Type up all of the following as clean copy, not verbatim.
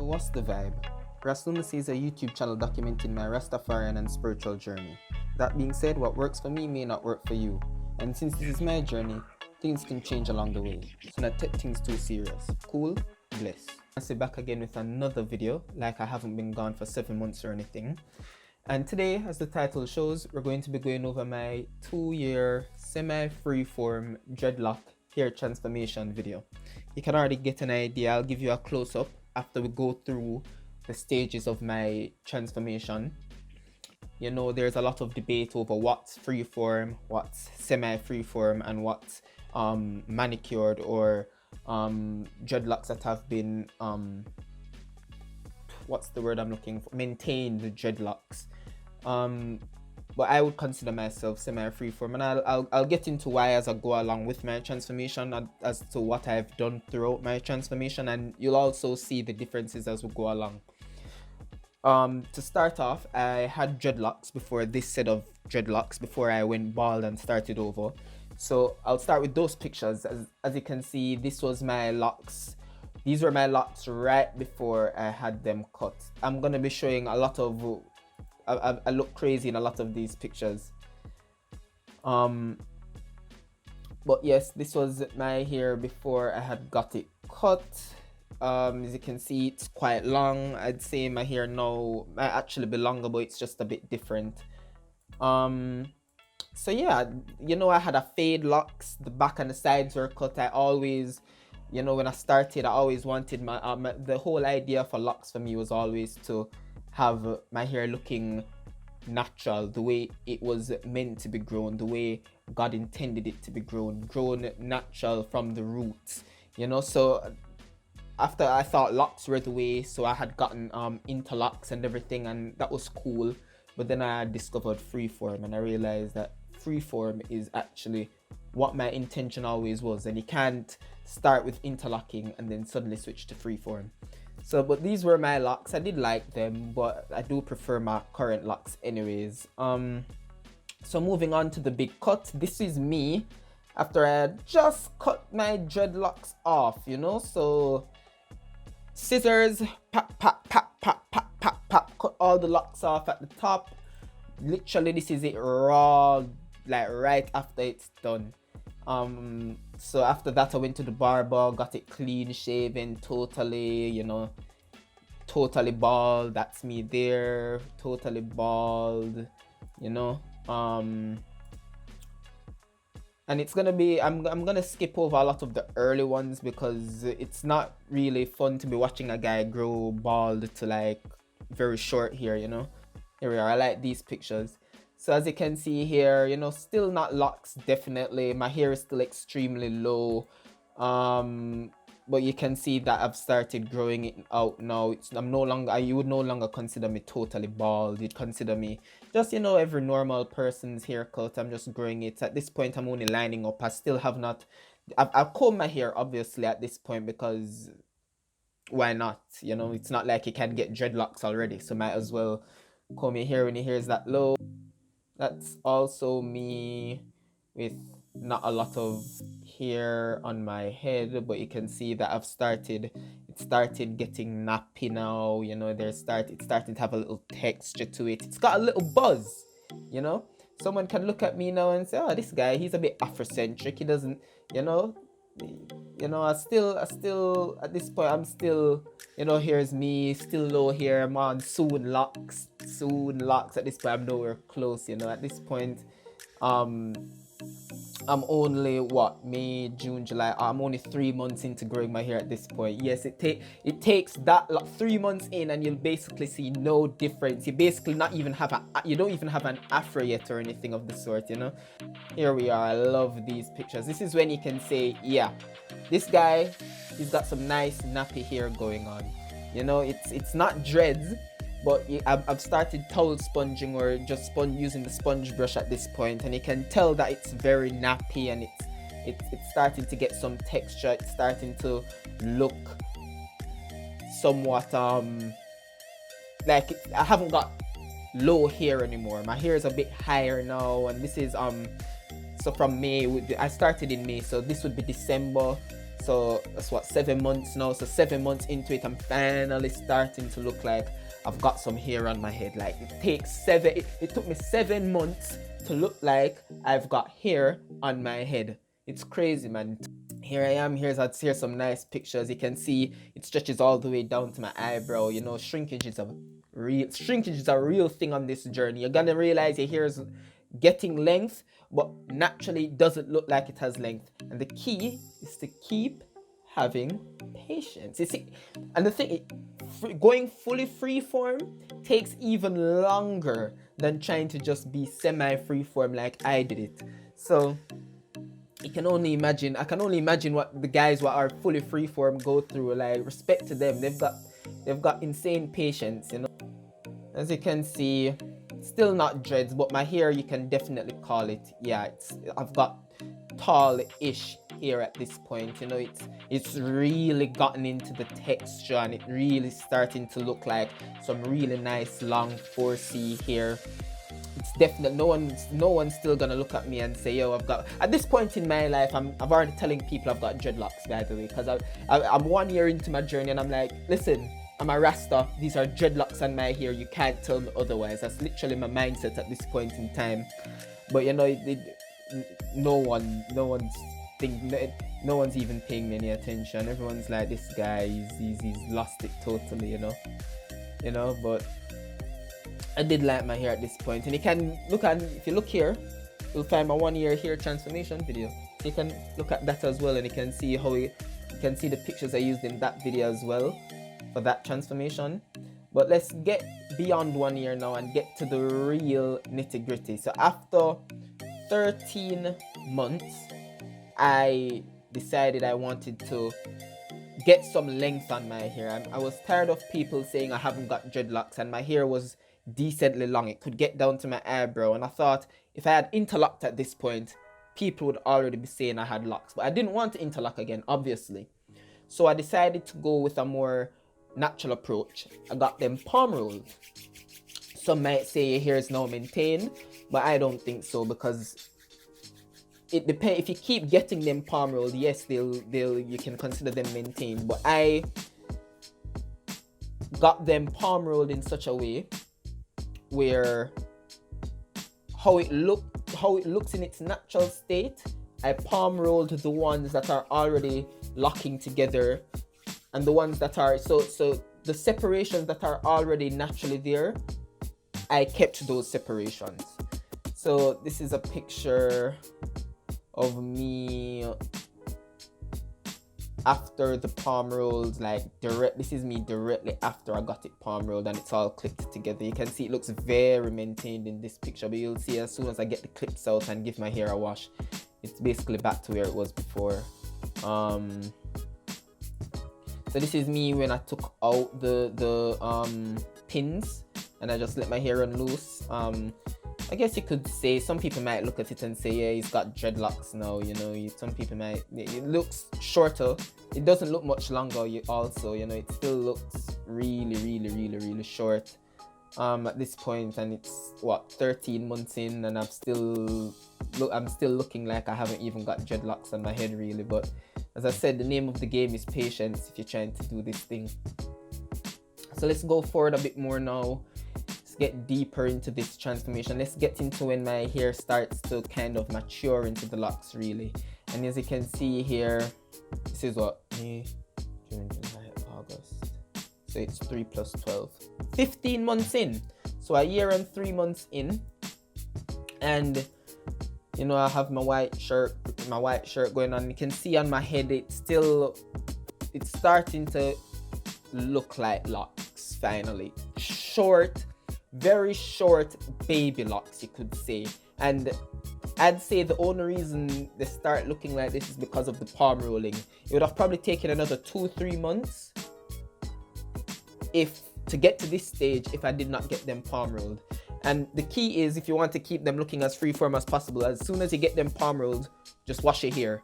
what's the vibe? RasLunacy is a YouTube channel documenting my Rastafarian and spiritual journey. That being said, what works for me may not work for you. And since this is my journey, things can change along the way. So not take things too serious. Cool? Bless. I sit back again with another video, like I haven't been gone for 7 months or anything. And today, as the title shows, we're going to be going over my 2-year semi-freeform dreadlock hair transformation video. You can already get an idea. I'll give you a close-up after we go through the stages of my transformation. You know, there's a lot of debate over what's freeform, what's semi-freeform, and what's manicured or dreadlocks that have been what's the word I'm looking for? Maintained dreadlocks. But I would consider myself semi-freeform, and I'll get into why as I go along with my transformation, as to what I've done throughout my transformation, and you'll also see the differences as we go along. To start off, I had dreadlocks before this set of dreadlocks, before I went bald and started over. So I'll start with those pictures. As you can see, this was my locks. These were my locks right before I had them cut. I'm gonna be showing a lot of I look crazy in a lot of these pictures. But yes, this was my hair before I had got it cut. As you can see, it's quite long. I'd say my hair now might actually be longer, but it's just a bit different. So yeah, you know, I had a fade locks. The back and the sides were cut. I always, you know, when I started, I always wanted my the whole idea for locks for me was always to have my hair looking natural, the way it was meant to be grown, the way God intended it to be grown natural from the roots, you know. So after I thought locks were the way, so I had gotten into locks and everything, and that was cool. But then I discovered freeform, and I realized that freeform is actually what my intention always was, and you can't start with interlocking and then suddenly switch to freeform. So, but these were my locks. I did like them, but I do prefer my current locks anyways. So moving on to the big cut. This is me after I had just cut my dreadlocks off, you know. So scissors, pop, pop, pop, pop, pop, pop, pop, cut all the locks off at the top. Literally, this is it raw, like right after it's done. So after that, I went to the barber, got it clean shaven, totally, you know, totally bald. That's me there, totally bald, you know. And it's gonna be, I'm gonna skip over a lot of the early ones because it's not really fun to be watching a guy grow bald to like very short hair, you know. Here we are. I like these pictures. So as you can see here, you know, still not locks, definitely. My hair is still extremely low. But you can see that I've started growing it out now. I'm no longer, you would no longer consider me totally bald. You'd consider me just, you know, every normal person's haircut. I'm just growing it. At this point, I'm only lining up. I still have not, I've combed my hair, obviously, at this point, because why not? You know, it's not like you can get dreadlocks already. So might as well comb your hair when your hair is that low. That's also me with not a lot of hair on my head, but you can see that it started getting nappy now, you know. It's starting to have a little texture to it. It's got a little buzz, you know. Someone can look at me now and say, oh, this guy, he's a bit Afrocentric. He doesn't, you know, I still at this point, I'm still, you know, here's me, still low hair. I'm on soon locks at this point. I'm nowhere close, you know. At this point, I'm only what, May, June, July. I'm only 3 months into growing my hair at this point. Yes, it takes that 3 months in, and you'll basically see no difference. You basically you don't even have an afro yet or anything of the sort, you know. Here we are. I love these pictures. This is when you can say, yeah, this guy, he's got some nice nappy hair going on. You know, it's not dreads, but I've started towel sponging or just using the sponge brush at this point, and you can tell that it's very nappy, and it's starting to get some texture. It's starting to look somewhat like I haven't got low hair anymore. My hair is a bit higher now, and this is so from May, I started in May, so this would be December. So that's what, 7 months now. So 7 months into it, I'm finally starting to look like I've got some hair on my head. Like it took me 7 months to look like I've got hair on my head. It's crazy, man. Here I am. Here's some nice pictures. You can see it stretches all the way down to my eyebrow. You know, shrinkage is a real thing on this journey. You're gonna realize your hair is getting length, but naturally it doesn't look like it has length. And the key is to keep having patience. You see, and the thing, going fully freeform takes even longer than trying to just be semi-freeform like I did it. So I can only imagine what the guys who are fully freeform go through. Like, respect to them. They've got insane patience, you know. As you can see, still not dreads, but my hair, you can definitely call it, yeah, I've got tall-ish hair at this point. You know, it's really gotten into the texture, and it really starting to look like some really nice long 4C hair. It's definitely, no one's still gonna look at me and say, yo, I've got, at this point in my life, I'm already telling people I've got dreadlocks, by the way, because I'm 1 year into my journey, and I'm like, listen, I'm a Rasta, these are dreadlocks on my hair, you can't tell me otherwise. That's literally my mindset at this point in time. But you know, no one's even paying me any attention. Everyone's like, this guy, he's lost it totally, you know. But I did like my hair at this point, and you can look at, if you look here, you'll find my 1 year hair transformation video. So you can look at that as well, and you can see how you can see the pictures I used in that video as well for that transformation. But let's get beyond 1 year now and get to the real nitty-gritty. So after 13 months, I decided I wanted to get some length on my hair. I was tired of people saying I haven't got dreadlocks, and my hair was decently long. It could get down to my eyebrow, and I thought if I had interlocked at this point, people would already be saying I had locks. But I didn't want to interlock again, obviously. So I decided to go with a more natural approach. I got them palm rolled. Some might say your hair is now maintained, but I don't think so, because it depends. If you keep getting them palm rolled, yes, you can consider them maintained. But I got them palm rolled in such a way where how it looks in its natural state, I palm rolled the ones that are already locking together, and the ones that are so the separations that are already naturally there, I kept those separations. So this is a picture of me after the palm rolls, like this is me directly after I got it palm rolled, and it's all clipped together. You can see it looks very maintained in this picture, but you'll see as soon as I get the clips out and give my hair a wash, it's basically back to where it was before. So this is me when I took out the pins and I just let my hair run loose. I guess you could say, some people might look at it and say, yeah, he's got dreadlocks now, you know. Some people might, it looks shorter. It doesn't look much longer also, you know. It still looks really short at this point, and it's what, 13 months in, and I'm still looking like I haven't even got dreadlocks on my head really. But as I said, the name of the game is patience if you're trying to do this thing. So let's go forward a bit more now. Let's get deeper into this transformation. Let's get into when my hair starts to kind of mature into the locks really. And as you can see here, this is what, May, June, July, August. So it's 3 plus 12. 15 months in. So a year and 3 months in. And you know, I have my white shirt going on. You can see on my head, it's starting to look like locks finally. Short, very short baby locks, you could say. And I'd say the only reason they start looking like this is because of the palm rolling. It would have probably taken another 2-3 months to get to this stage if I did not get them palm rolled. And the key is, if you want to keep them looking as freeform as possible, as soon as you get them palm rolled, just wash your hair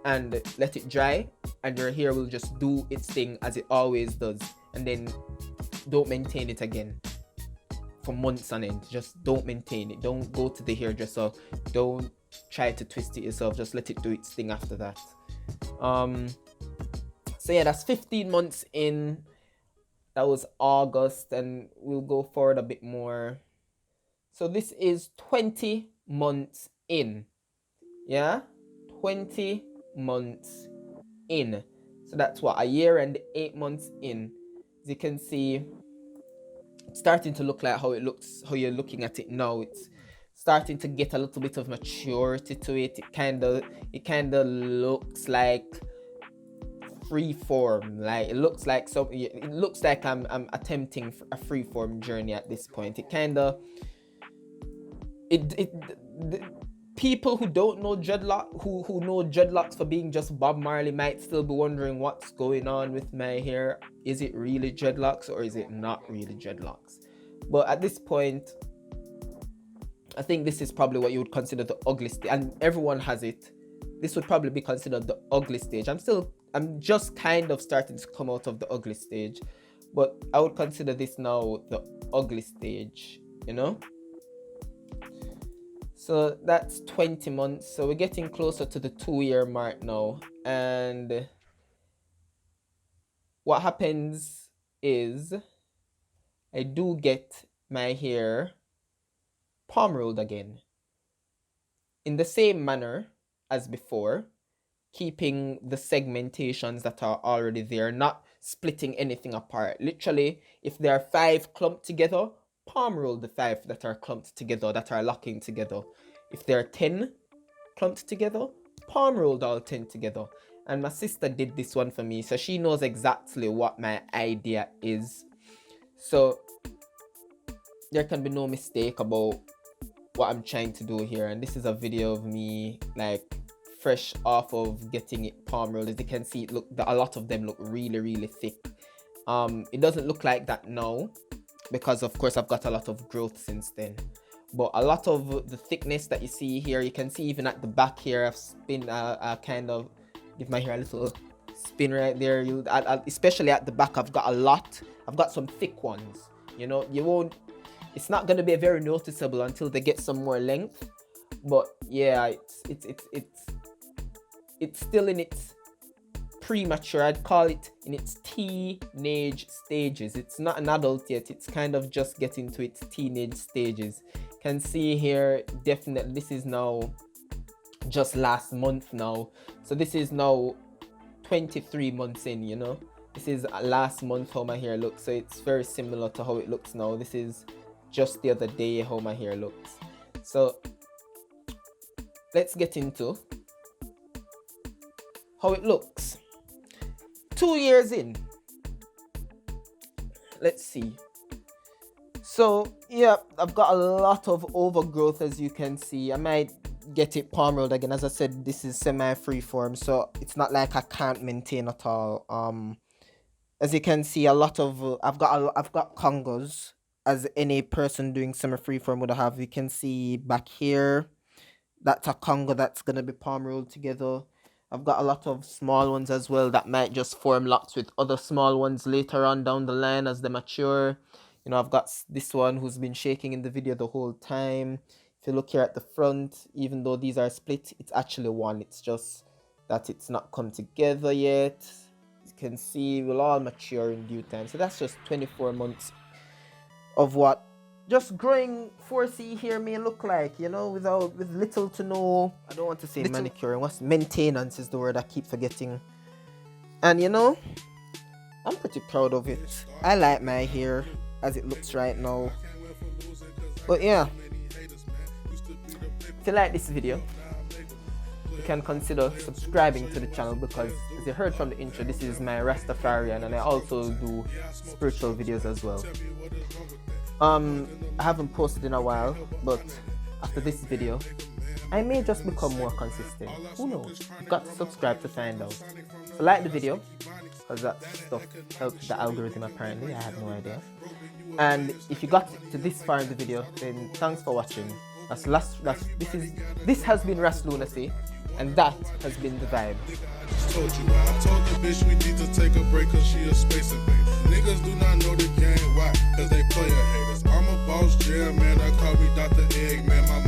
and let it dry, and your hair will just do its thing as it always does. And then don't maintain it again for months on end. Just don't maintain it. Don't go to the hairdresser. Don't try to twist it yourself. Just let it do its thing after that. So yeah, that's 15 months in. That was August, and we'll go forward a bit more. So this is 20 months in. Yeah, 20 months in. So that's what, a year and 8 months in. As you can see, it's starting to look like how it looks, how you're looking at it now. It's starting to get a little bit of maturity to it. It kind of looks like freeform. Like it looks like I'm attempting a freeform journey at this point. People who don't know dreadlock, who know dreadlocks for being just Bob Marley, might still be wondering what's going on with my hair. Is it really dreadlocks or is it not really dreadlocks? But at this point, I think this is probably what you would consider the ugly stage, and everyone has it. This would probably be considered the ugly stage. I'm just kind of starting to come out of the ugly stage, but I would consider this now the ugly stage, you know? So that's 20 months. So we're getting closer to the 2-year mark now. And what happens is I do get my hair palm rolled again in the same manner as before, keeping the segmentations that are already there, not splitting anything apart. Literally, if there are 5 clumped together, palm roll the 5 that are clumped together, that are locking together. If there are 10 clumped together, palm rolled all 10 together. And my sister did this one for me, so she knows exactly what my idea is. So there can be no mistake about what I'm trying to do here. And this is a video of me like fresh off of getting it palm rolled. As you can see, a lot of them look really thick. It doesn't look like that now, because of course I've got a lot of growth since then, but a lot of the thickness that you see here, you can see even at the back here, I've spin kind of give my hair a little spin right there. Especially at the back, I've got some thick ones, you know. It's not going to be very noticeable until they get some more length, but yeah, it's still in its premature, I'd call it in its teenage stages. It's not an adult yet, it's kind of just getting to its teenage stages. You can see here, definitely this is now just last month now, so this is now 23 months in, you know. This is last month how my hair looks, so it's very similar to how it looks now. This is just the other day how my hair looks. So let's get into how it looks 2 years in. Let's see. So yeah, I've got a lot of overgrowth, as you can see. I might get it palm rolled again. As I said, this is semi-freeform, so it's not like I can't maintain at all. As you can see, a lot of I've got congos, as any person doing semi-freeform would have. You can see back here, that's a congo that's gonna be palm rolled together. I've got a lot of small ones as well that might just form locks with other small ones later on down the line as they mature. You know, I've got this one who's been shaking in the video the whole time. If you look here at the front, even though these are split, it's actually one. It's just that it's not come together yet. You can see we'll all mature in due time. So that's just 24 months of what just growing 4C hair may look like, you know, with little to no, I don't want to say manicuring, maintenance is the word I keep forgetting. And you know, I'm pretty proud of it. I like my hair as it looks right now. But yeah, if you like this video, you can consider subscribing to the channel, because as you heard from the intro, this is my Rastafarian, and I also do spiritual videos as well. I haven't posted in a while, but after this video, I may just become more consistent. Who knows? You've got to subscribe to find out. So like the video, because that stuff helps the algorithm apparently. I have no idea. And if you got to this far in the video, then thanks for watching. This has been RasLunacy, and that has been the vibe. Told the bitch we need to take a break cause she a space invader. Niggas do not know the game, why? Cause they player haters. I'm a boss, yeah, man, I call me Dr. Egg, man, my